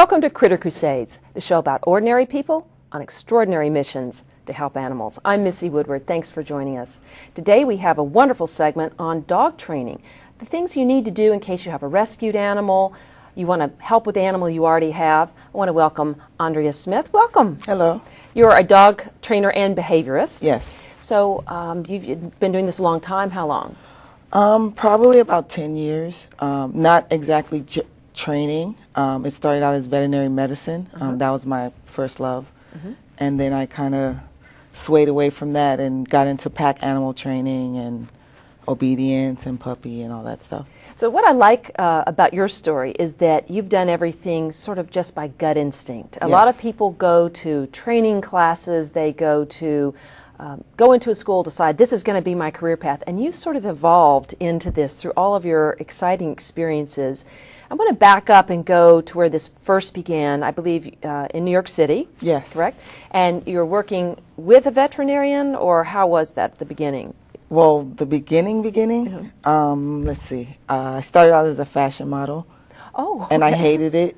Welcome to Critter Crusades, the show about ordinary people on extraordinary missions to help animals. I'm Missy Woodward. Thanks for joining us. Today we have a wonderful segment on dog training, the things you need to do in case you have a rescued animal, you want to help with the animal you already have. I want to welcome Andrea Smith. Welcome. Hello. You're a dog trainer and behaviorist. Yes. So you've been doing this a long time. How long? Probably about 10 years. Not exactly training. It started out as veterinary medicine. That was my first love. And then I kind of swayed away from that and got into pack animal training and obedience and puppy and all that stuff. So what I like about your story is that you've done everything sort of just by gut instinct. A lot of people go to training classes, they go into a school, decide this is going to be my career path, and you've sort of evolved into this through all of your exciting experiences. I'm going to back up and go to where this first began, I believe in New York City. Yes. Correct? And you're working with a veterinarian, or how was that at the beginning? Well, the beginning, let's see. I started out as a fashion model. Oh, okay. And I hated it.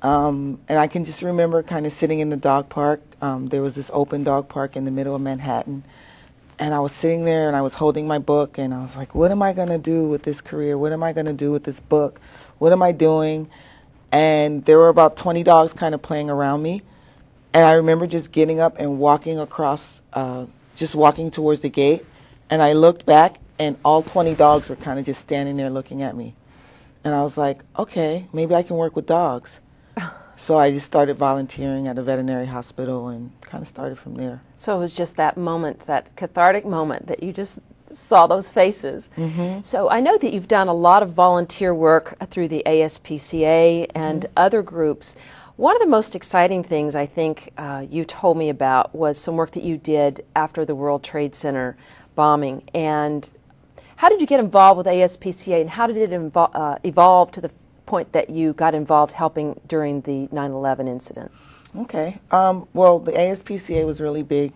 And I can just remember kind of sitting in the dog park. There was this open dog park in the middle of Manhattan. And I was sitting there and I was holding my book and I was like, what am I going to do with this career? What am I going to do with this book? What am I doing? And there were about 20 dogs kind of playing around me. And I remember just getting up and walking across, just walking towards the gate. And I looked back, and all 20 dogs were kind of just standing there looking at me. And I was like, okay, maybe I can work with dogs. So I just started volunteering at a veterinary hospital and kind of started from there. So it was just that moment, that cathartic moment that you just saw those faces. So I know that you've done a lot of volunteer work through the ASPCA and other groups. One of the most exciting things I think you told me about was some work that you did after the World Trade Center bombing. And how did you get involved with ASPCA, and how did it evolve to the point that you got involved helping during the 9/11 incident? Okay. Well, the ASPCA was really big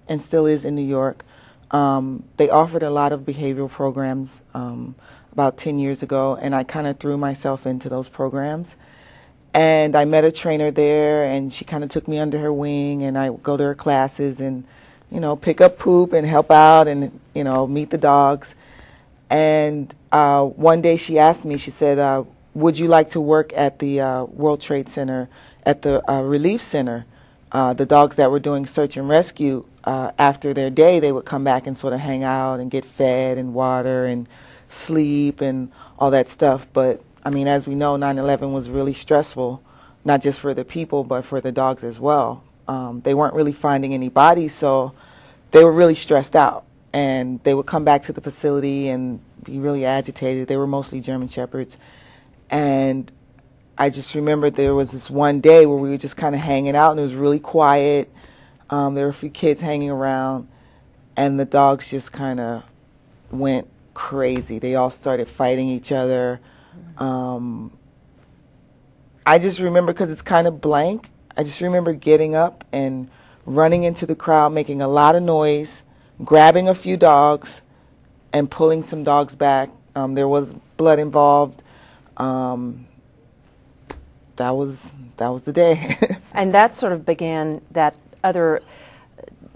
and still is in New York. They offered a lot of behavioral programs about 10 years ago, and I kind of threw myself into those programs. And I met a trainer there, and she kind of took me under her wing, and I would go to her classes and pick up poop and help out and, meet the dogs. And one day she asked me, she said, would you like to work at the World Trade Center, at the relief center? The dogs that were doing search and rescue, after their day, they would come back and sort of hang out and get fed and water and sleep and all that stuff. But, I mean, as we know, 9/11 was really stressful, not just for the people, but for the dogs as well. They weren't really finding any bodies, so they were really stressed out. And they would come back to the facility and be really agitated. They were mostly German Shepherds. And I just remember there was this one day where we were just kind of hanging out, and it was really quiet. There were a few kids hanging around, and the dogs just kind of went crazy. They all started fighting each other. I just remember, because it's kind of blank, I just remember getting up and running into the crowd, making a lot of noise, grabbing a few dogs, and pulling some dogs back. There was blood involved. That was the day. And that sort of began that other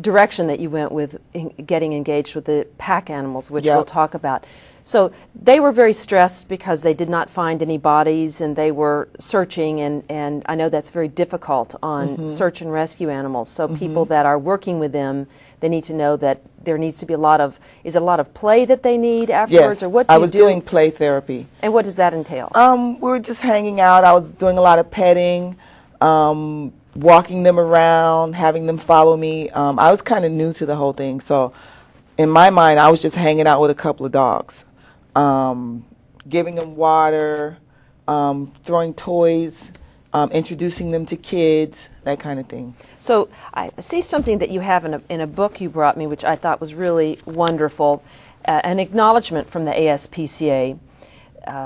direction that you went with getting engaged with the pack animals, which we'll talk about. So they were very stressed because they did not find any bodies, and they were searching, and I know that's very difficult on search and rescue animals. So people that are working with them, they need to know that there needs to be a lot of play that they need afterwards? Yes, or what do I you was do? doing play therapy. And what does that entail? We were just hanging out. I was doing a lot of petting, walking them around, having them follow me. I was kind of new to the whole thing, so in my mind, I was just hanging out with a couple of dogs. Giving them water, throwing toys, introducing them to kids, that kind of thing. So I see something that you have in a book you brought me, which I thought was really wonderful, an acknowledgement from the ASPCA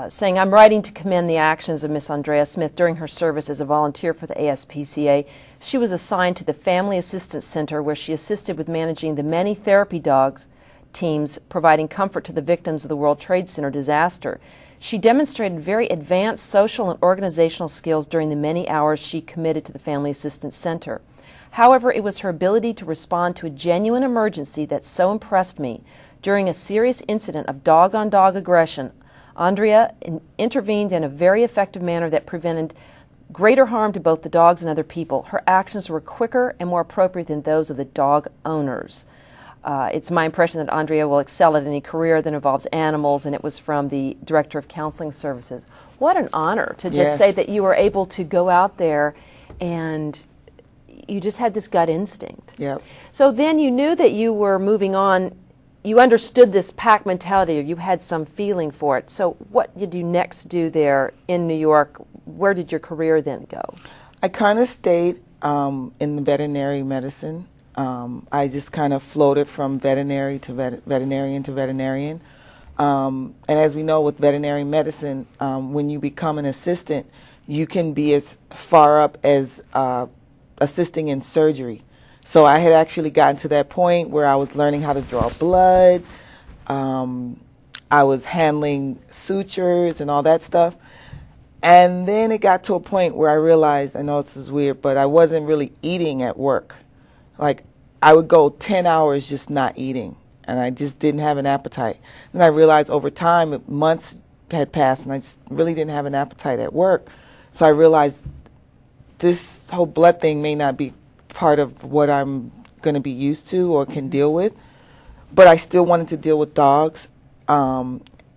saying, I'm writing to commend the actions of Miss Andrea Smith during her service as a volunteer for the ASPCA. She was assigned to the Family Assistance Center, where she assisted with managing the many therapy dogs teams providing comfort to the victims of the World Trade Center disaster. She demonstrated very advanced social and organizational skills during the many hours she committed to the Family Assistance Center. However, it was her ability to respond to a genuine emergency that so impressed me. During a serious incident of dog-on-dog aggression, Andrea intervened in a very effective manner that prevented greater harm to both the dogs and other people. Her actions were quicker and more appropriate than those of the dog owners. It's my impression that Andrea will excel at any career that involves animals, and it was from the Director of Counseling Services. What an honor to just say that you were able to go out there and you just had this gut instinct. Yep. So then you knew that you were moving on. You understood this pack mentality, or you had some feeling for it. So what did you next do there in New York? Where did your career then go? I kind of stayed in the veterinary medicine. I just kind of floated from veterinary to veterinarian to veterinarian. And as we know with veterinary medicine, when you become an assistant, you can be as far up as assisting in surgery. So I had actually gotten to that point where I was learning how to draw blood. I was handling sutures and all that stuff. And then it got to a point where I realized, I know this is weird, but I wasn't really eating at work. Like, I would go 10 hours just not eating, and I just didn't have an appetite. And I realized over time, months had passed, and I just really didn't have an appetite at work. So I realized this whole blood thing may not be part of what I'm going to be used to or can deal with, but I still wanted to deal with dogs.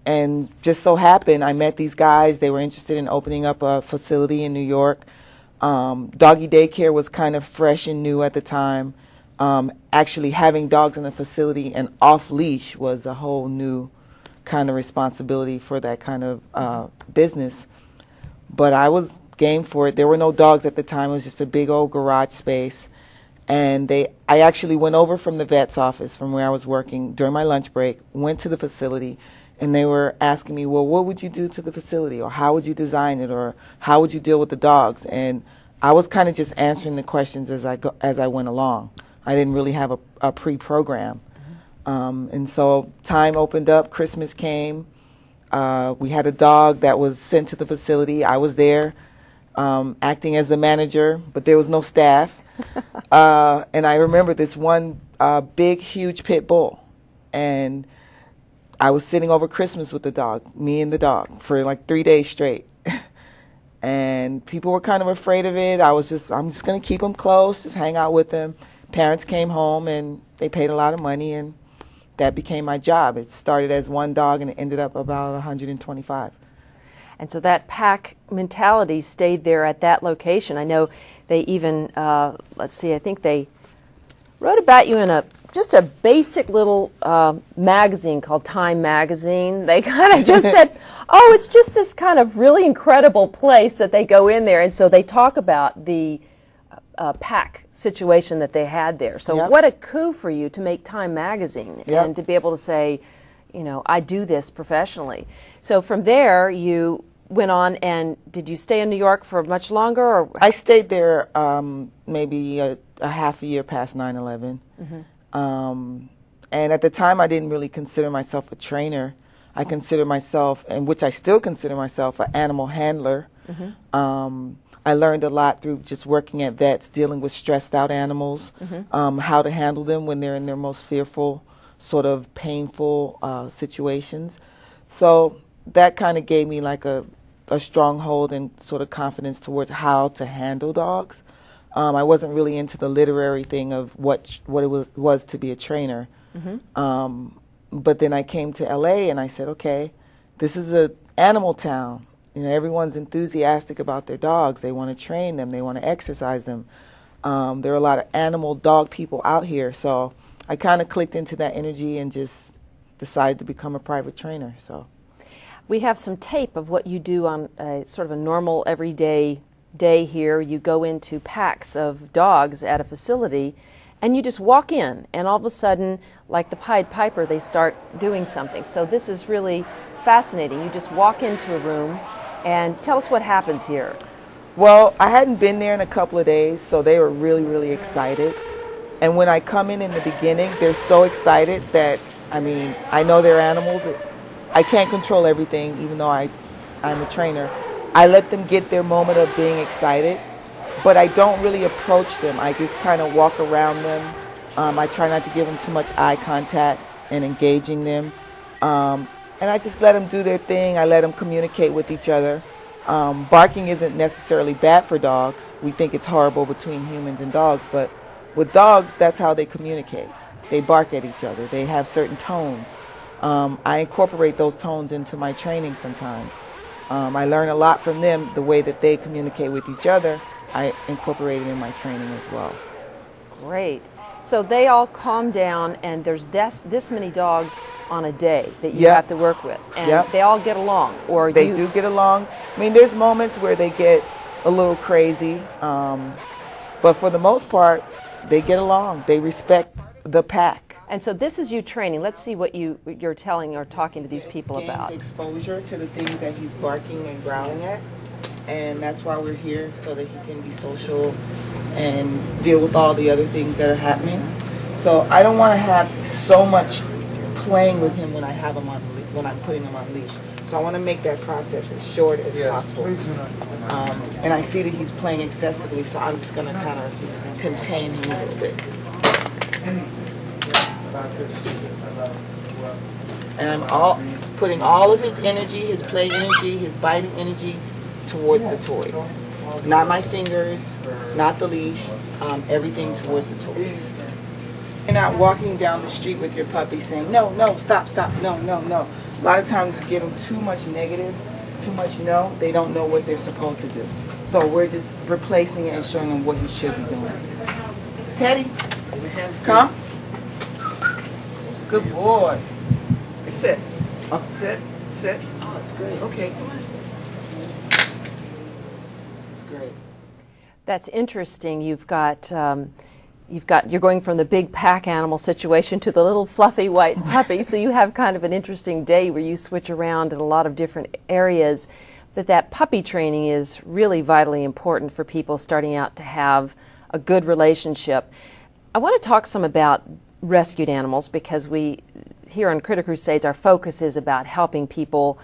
And just so happened, I met these guys. They were interested in opening up a facility in New York. Doggy daycare was kind of fresh and new at the time. Actually having dogs in a facility and off-leash was a whole new kind of responsibility for that kind of business. But I was game for it. There were no dogs at the time. It was just a big old garage space. And I actually went over from the vet's office from where I was working during my lunch break, went to the facility, and they were asking me, well, what would you do to the facility? Or how would you design it? Or how would you deal with the dogs? And I was kind of just answering the questions as I went along. I didn't really have a pre-program. And so time opened up, Christmas came. We had a dog that was sent to the facility. I was there acting as the manager, but there was no staff. And I remember this one big, huge pit bull. And I was sitting over Christmas with the dog, me and the dog, for like 3 days straight. And people were kind of afraid of it. I'm just going to keep him close, just hang out with him. Parents came home and they paid a lot of money, and that became my job. It started as one dog and it ended up about 125. And so that pack mentality stayed there at that location. I know they even, let's see, I think they wrote about you in just a basic little magazine called Time Magazine. They kind of just said, oh, it's just this kind of really incredible place that they go in there. And so they talk about the pack situation that they had there. So what a coup for you to make Time Magazine and to be able to say, you know, I do this professionally. So from there, you went on, and did you stay in New York for much longer? Or? I stayed there maybe a half a year past 9/11. And at the time, I didn't really consider myself a trainer. I consider myself, and which I still consider myself, an animal handler. I learned a lot through just working at vets, dealing with stressed out animals, how to handle them when they're in their most fearful, sort of painful situations. So that kind of gave me like a stronghold and sort of confidence towards how to handle dogs. I wasn't really into the literary thing of what it was to be a trainer. But then I came to LA and I said, okay, this is an animal town. You know, everyone's enthusiastic about their dogs. They want to train them. They want to exercise them. There are a lot of animal dog people out here. So I kind of clicked into that energy and just decided to become a private trainer. So we have some tape of what you do on sort of a normal everyday day here. You go into packs of dogs at a facility and you just walk in, and all of a sudden, like the Pied Piper, they start doing something. So this is really fascinating. You just walk into a room, and tell us what happens here. Well, I hadn't been there in a couple of days, so they were really, really excited. And when I come in the beginning, they're so excited that, I mean, I know they're animals. I can't control everything, even though I'm a trainer. I let them get their moment of being excited, but I don't really approach them. I just kind of walk around them. I try not to give them too much eye contact and engaging them. And I just let them do their thing. I let them communicate with each other. Barking isn't necessarily bad for dogs. We think it's horrible between humans and dogs, but with dogs, that's how they communicate. They bark at each other. They have certain tones. I incorporate those tones into my training sometimes. I learn a lot from them. The way that they communicate with each other, I incorporate it in my training as well. Great. So they all calm down, and there's this many dogs on a day that you Yep. have to work with, and Yep. they all get along, or They do get along. I mean, there's moments where they get a little crazy, but for the most part, they get along. They respect the pack. And so this is you training. Let's see what you're telling or talking to these people Gains about. exposure to the things that he's barking and growling at, and that's why we're here, so that he can be social and deal with all the other things that are happening. So I don't want to have so much playing with him when I have him on when I'm putting him on leash. So I want to make that process as short as possible. And I see that he's playing excessively, so I'm just going to kind of contain him a little bit. And I'm putting all of his energy, his play energy, his biting energy towards the toys. Not my fingers, not the leash, everything towards the toys. You're not walking down the street with your puppy saying, no, no, stop, stop, no, no, no. A lot of times you give them too much negative, too much no, they don't know what they're supposed to do. So we're just replacing it and showing them what he should be doing. Teddy, come. Good boy. Sit. Up, sit, sit. Oh, that's great. Okay, come on. That's great. That's interesting. You're going from the big pack animal situation to the little fluffy white puppy, so you have kind of an interesting day where you switch around in a lot of different areas. But that puppy training is really vitally important for people starting out to have a good relationship. I want to talk some about rescued animals, because we here on Critter Crusades, our focus is about helping people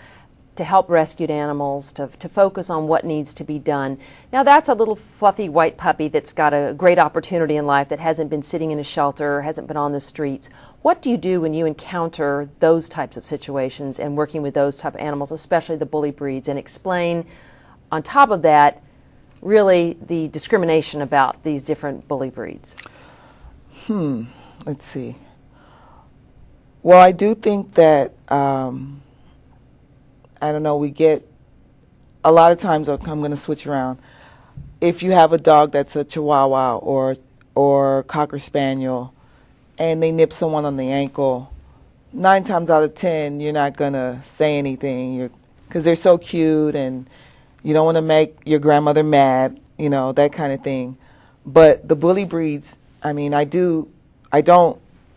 to help rescued animals, to focus on what needs to be done. Now that's a little fluffy white puppy that's got a great opportunity in life, that hasn't been sitting in a shelter, hasn't been on the streets. What do you do when you encounter those types of situations and working with those type of animals, especially the bully breeds, and explain on top of that really the discrimination about these different bully breeds? Let's see. Well, I do think that, I don't know, we get, a lot of times, I'm going to switch around. If you have a dog that's a Chihuahua or Cocker Spaniel, and they nip someone on the ankle, 9 times out of 10, you're not going to say anything, because they're so cute, and you don't want to make your grandmother mad, you know, that kind of thing. But the bully breeds, I mean, I don't,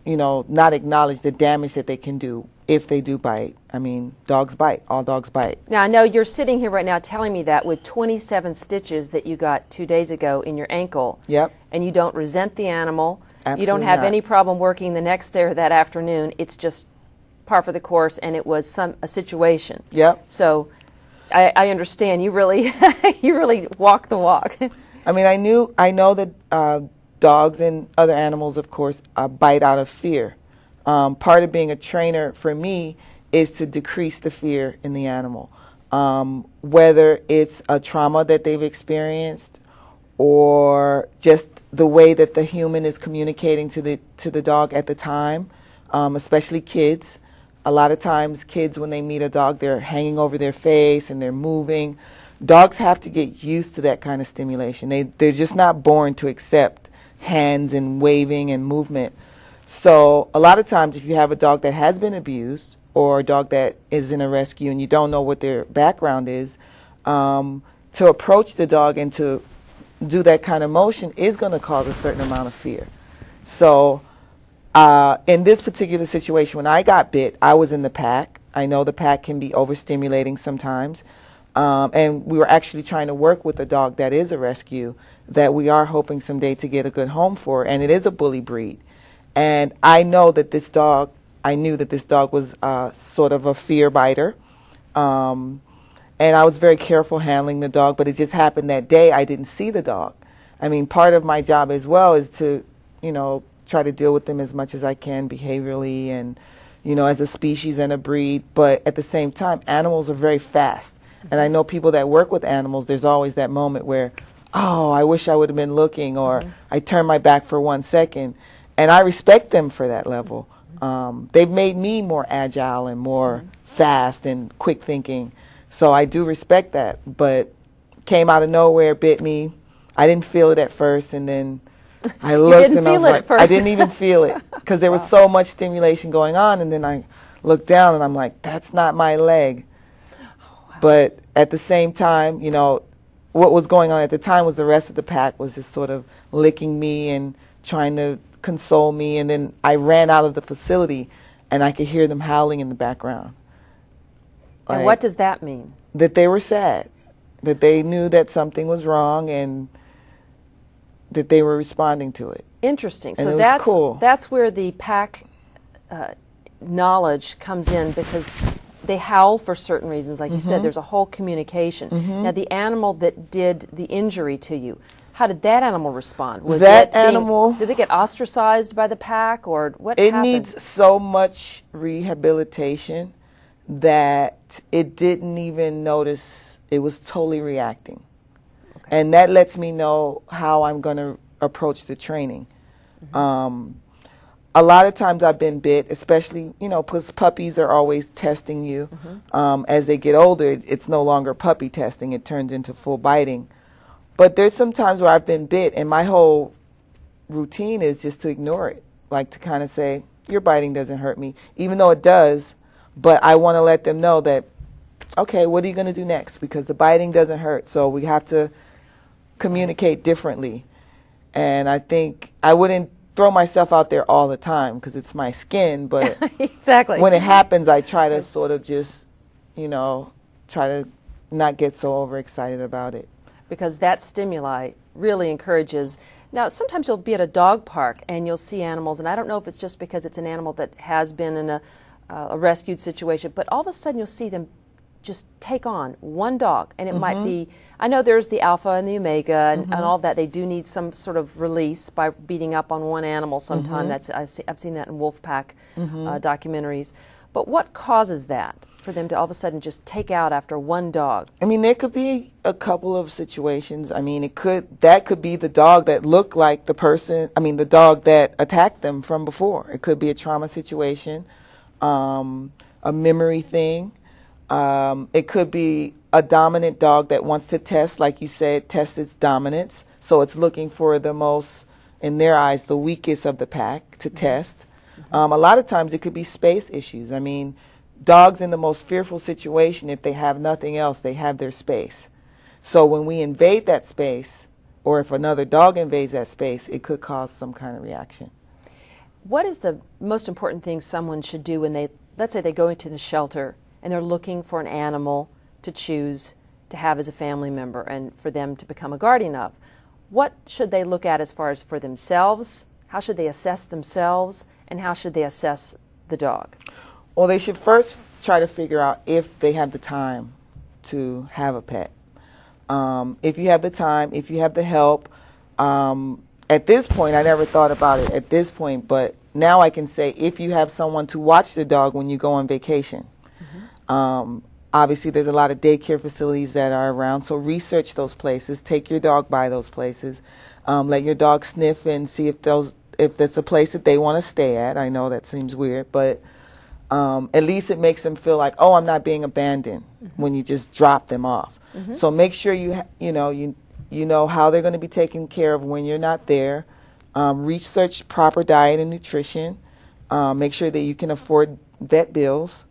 you know, not acknowledge the damage that they can do if they do bite. I mean, dogs bite. All dogs bite. Now, I know you're sitting here right now telling me that with 27 stitches that you got 2 days ago in your ankle. Yep. And you don't resent the animal. Absolutely you don't have not. any problem working the next day or that afternoon. It's just par for the course, and it was a situation. Yep. So I understand. You really you really walk the walk. I mean, I know that dogs and other animals, of course, bite out of fear. Part of being a trainer for me is to decrease the fear in the animal, whether it's a trauma that they've experienced or just the way that the human is communicating to the dog at the time, especially kids. A lot of times kids, when they meet a dog, they're hanging over their face and they're moving. Dogs have to get used to that kind of stimulation. They're just not born to accept hands and waving and movement. So a lot of times if you have a dog that has been abused or a dog that is in a rescue and you don't know what their background is, to approach the dog and to do that kind of motion is going to cause a certain amount of fear. So in this particular situation, when I got bit, I was in the pack. I know the pack can be overstimulating sometimes. And we were actually trying to work with a dog that is a rescue that we are hoping someday to get a good home for, and it is a bully breed. And I know that this dog I knew that this dog was sort of a fear biter. And I was very careful handling the dog, but it just happened that day I didn't see the dog. I mean, part of my job as well is to, you know, try to deal with them as much as I can behaviorally and, you know, as a species and a breed. But at the same time, animals are very fast. And I know people that work with animals, there's always that moment where, oh, I wish I would have been looking, or I turned my back for 1 second. And I respect them for that level. They've made me more agile and more fast and quick thinking. So I do respect that, but came out of nowhere, bit me. I didn't feel it at first, and then I looked and I was like, I didn't even feel it because there was so much stimulation going on, and then I looked down and I'm like, that's not my leg. But at the same time, you know, what was going on at the time was the rest of the pack was just sort of licking me and trying to console me, and then I ran out of the facility and I could hear them howling in the background. And what does that mean? That they were sad, that they knew that something was wrong and that they were responding to it. Interesting. And so that's cool. That's where the pack knowledge comes in, because they howl for certain reasons. Like you said, there's a whole communication. Now, the animal that did the injury to you, how did that animal respond? Was that animal, does it get ostracized by the pack, or what it happened? needs so much rehabilitation that it didn't even notice it was totally reacting. Okay. And that lets me know how I'm going to approach the training. A lot of times I've been bit, especially, you know, because puppies are always testing you. As they get older, it's no longer puppy testing. It turns into full biting. But there's some times where I've been bit, and my whole routine is just to ignore it, like to kind of say, your biting doesn't hurt me, even though it does. But I want to let them know that, okay, what are you going to do next? Because the biting doesn't hurt, so we have to communicate differently. And I think I wouldn't throw myself out there all the time because it's my skin, but exactly. When it happens, I try to sort of just, you know, try to not get so overexcited about it. Because that stimuli really encourages. Now, sometimes you'll be at a dog park and you'll see animals, and I don't know if it's just because it's an animal that has been in a rescued situation, but all of a sudden you'll see them just take on one dog, and it might be, I know there's the alpha and the omega and all that. They do need some sort of release by beating up on one animal sometime. I've seen that in wolf pack documentaries. But what causes that for them to all of a sudden just take out after one dog? I mean, there could be a couple of situations. I mean, that could be the dog that looked like the person, I mean, the dog that attacked them from before. It could be a trauma situation, a memory thing. It could be a dominant dog that wants to test, like you said, test its dominance. So it's looking for the most, in their eyes, the weakest of the pack to test. A lot of times it could be space issues. I mean, dogs in the most fearful situation, if they have nothing else, they have their space. So when we invade that space, or if another dog invades that space, it could cause some kind of reaction. What is the most important thing someone should do when they, let's say they go into the shelter and they're looking for an animal to choose to have as a family member and for them to become a guardian of? What should they look at as far as for themselves? How should they assess themselves? And how should they assess the dog? Well, they should first try to figure out if they have the time to have a pet. If you have the time, if you have the help. At this point, I never thought about it at this point, but now I can say if you have someone to watch the dog when you go on vacation. Obviously, there's a lot of daycare facilities that are around, so research those places. Take your dog by those places. Let your dog sniff and see if that's a place that they want to stay at. I know that seems weird, but at least it makes them feel like, oh, I'm not being abandoned when you just drop them off. So make sure you know how they're going to be taken care of when you're not there. Research proper diet and nutrition. Make sure that you can afford vet bills.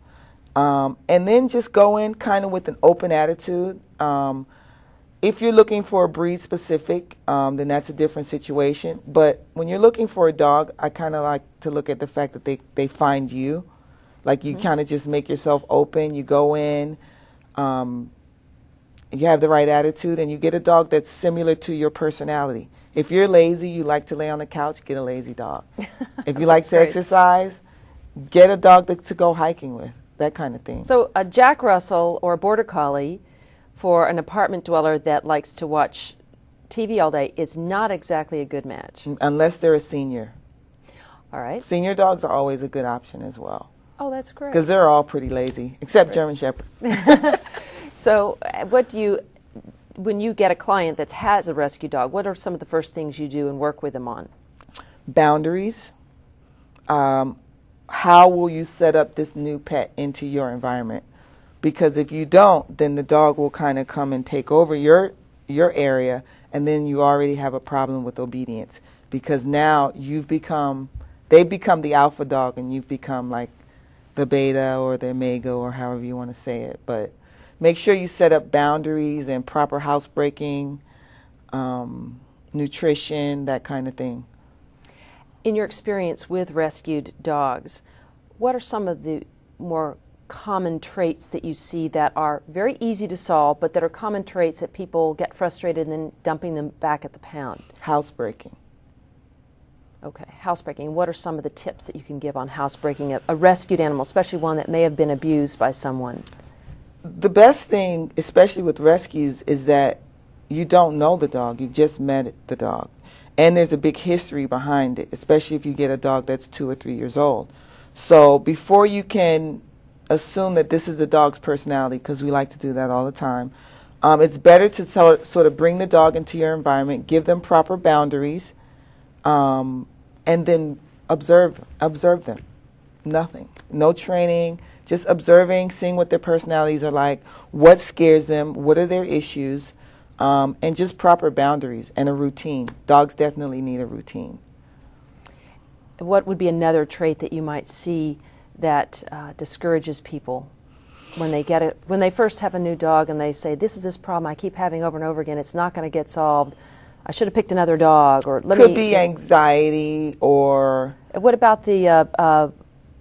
And then just go in kind of with an open attitude. If you're looking for a breed specific, then that's a different situation. But when you're looking for a dog, I kind of like to look at the fact that they find you. Like you kind of just make yourself open. You go in, you have the right attitude, and you get a dog that's similar to your personality. If you're lazy, you like to lay on the couch, get a lazy dog. If you like to exercise, get a dog to go hiking with, that kind of thing. So a Jack Russell or a Border Collie for an apartment dweller that likes to watch TV all day is not exactly a good match. Unless they're a senior. All right. Senior dogs are always a good option as well. Oh, that's great. Because they're all pretty lazy, except German Shepherds. So when you get a client that has a rescue dog, what are some of the first things you do and work with them on? Boundaries. How will you set up this new pet into your environment? Because if you don't, then the dog will kind of come and take over your area, and then you already have a problem with obedience. Because now they've become the alpha dog, and you've become like the beta or the omega or however you want to say it. But make sure you set up boundaries and proper housebreaking, nutrition, that kind of thing. In your experience with rescued dogs, what are some of the more common traits that you see that are very easy to solve, but that are common traits that people get frustrated and then dumping them back at the pound? Housebreaking. Okay, housebreaking. What are some of the tips that you can give on housebreaking a rescued animal, especially one that may have been abused by someone? The best thing, especially with rescues, is that you don't know the dog. You just met the dog. And there's a big history behind it, especially if you get a dog that's 2 or 3 years old. So before you can assume that this is the dog's personality, because we like to do that all the time, it's better to sort of bring the dog into your environment, give them proper boundaries, and then observe them. Nothing. No training, just observing, seeing what their personalities are like, what scares them, what are their issues, and just proper boundaries and a routine. Dogs definitely need a routine. What would be another trait that you might see that discourages people when they first have a new dog and they say, this is this problem I keep having over and over again, it's not going to get solved, I should have picked another dog? Or could be anxiety, or what about the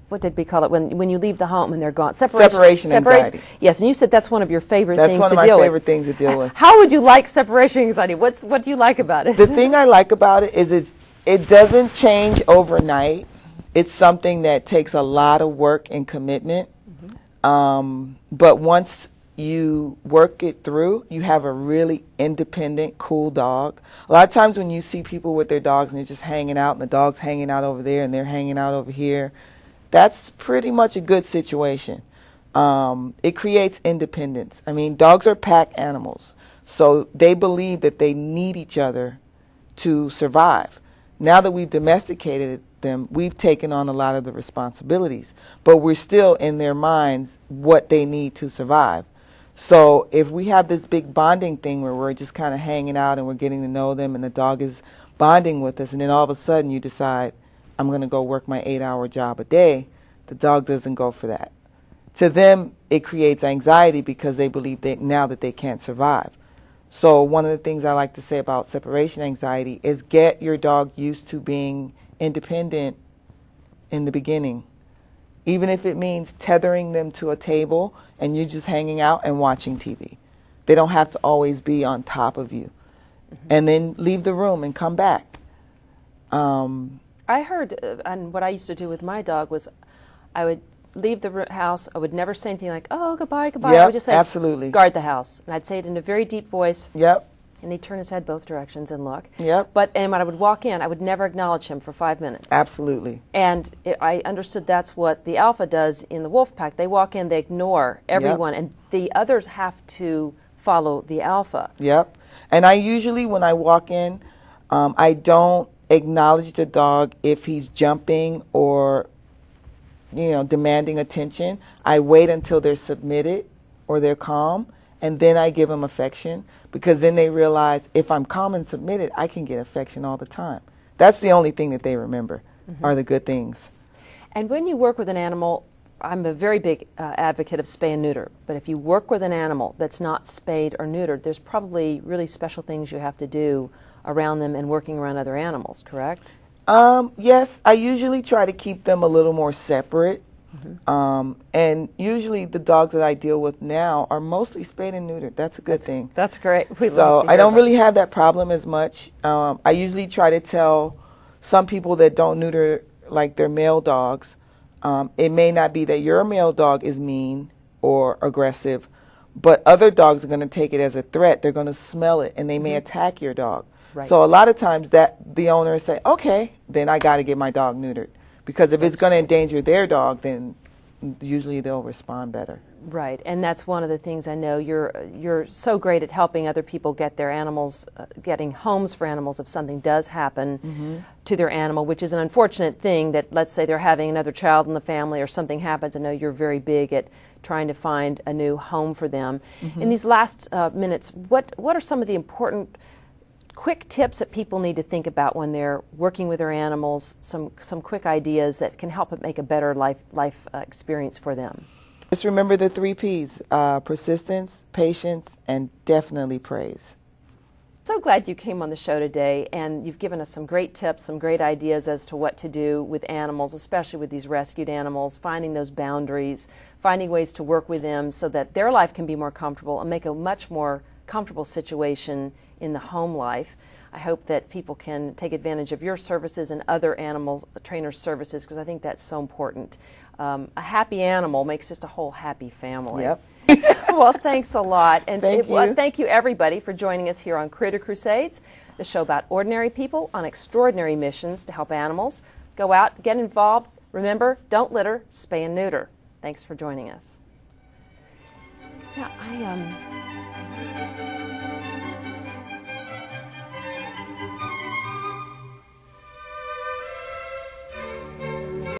what did we call it when you leave the home and they're gone? Separation anxiety. Yes, and you said that's one of your favorite things to deal with. That's one of my favorite things to deal with. How would you like separation anxiety? What do you like about it? The thing I like about it is it doesn't change overnight. It's something that takes a lot of work and commitment. But once you work it through, you have a really independent, cool dog. A lot of times when you see people with their dogs and they're just hanging out and the dog's hanging out over there and they're hanging out over here, that's pretty much a good situation. It creates independence. I mean, dogs are pack animals, so they believe that they need each other to survive. Now that we've domesticated them, we've taken on a lot of the responsibilities, but we're still in their minds what they need to survive. So if we have this big bonding thing where we're just kind of hanging out and we're getting to know them and the dog is bonding with us, and then all of a sudden you decide, I'm going to go work my 8-hour job a day, the dog doesn't go for that. To them, it creates anxiety because they believe now that they can't survive. So one of the things I like to say about separation anxiety is get your dog used to being independent in the beginning. Even if it means tethering them to a table and you're just hanging out and watching TV. They don't have to always be on top of you. And then leave the room and come back. I heard, and what I used to do with my dog was I would leave the house. I would never say anything like, oh, goodbye, goodbye. Yep, I would just say, absolutely. Guard the house. And I'd say it in a very deep voice. Yep. And he'd turn his head both directions and look. Yep. And when I would walk in, I would never acknowledge him for 5 minutes. Absolutely. And I understood that's what the alpha does in the wolf pack. They walk in, they ignore everyone, and the others have to follow the alpha. Yep. And I usually, when I walk in, I don't acknowledge the dog if he's jumping or, demanding attention. I wait until they're submitted or they're calm, and then I give them affection, because then they realize if I'm calm and submitted, I can get affection all the time. That's the only thing that they remember are the good things. And when you work with an animal, I'm a very big advocate of spay and neuter, but if you work with an animal that's not spayed or neutered, there's probably really special things you have to do around them and working around other animals, correct? Yes, I usually try to keep them a little more separate. And usually the dogs that I deal with now are mostly spayed and neutered. That's a good thing. That's great. So I don't really have that problem as much. I usually try to tell some people that don't neuter like their male dogs, It may not be that your male dog is mean or aggressive, but other dogs are going to take it as a threat. They're going to smell it, and they may attack your dog. Right. So a lot of times that the owners say, okay, then I got to get my dog neutered. Because if it's going to endanger their dog, then usually they'll respond better. Right, and that's one of the things I know you're so great at helping other people get their animals, getting homes for animals if something does happen to their animal, which is an unfortunate thing that, let's say they're having another child in the family or something happens. I know you're very big at trying to find a new home for them. In these last minutes, what are some of the important quick tips that people need to think about when they're working with their animals, some quick ideas that can help it make a better life experience for them? Just remember the 3 Ps, persistence, patience, and definitely praise. So glad you came on the show today, and you've given us some great tips, some great ideas as to what to do with animals, especially with these rescued animals, finding those boundaries, finding ways to work with them so that their life can be more comfortable and make a much more comfortable situation in the home life. I hope that people can take advantage of your services and other animal trainers' services, because I think that's so important. A happy animal makes just a whole happy family. Yep. Well, thanks a lot. And Thank you everybody for joining us here on Critter Crusades, the show about ordinary people on extraordinary missions to help animals. Go out, get involved. Remember, don't litter, spay and neuter. Thanks for joining us. Yeah,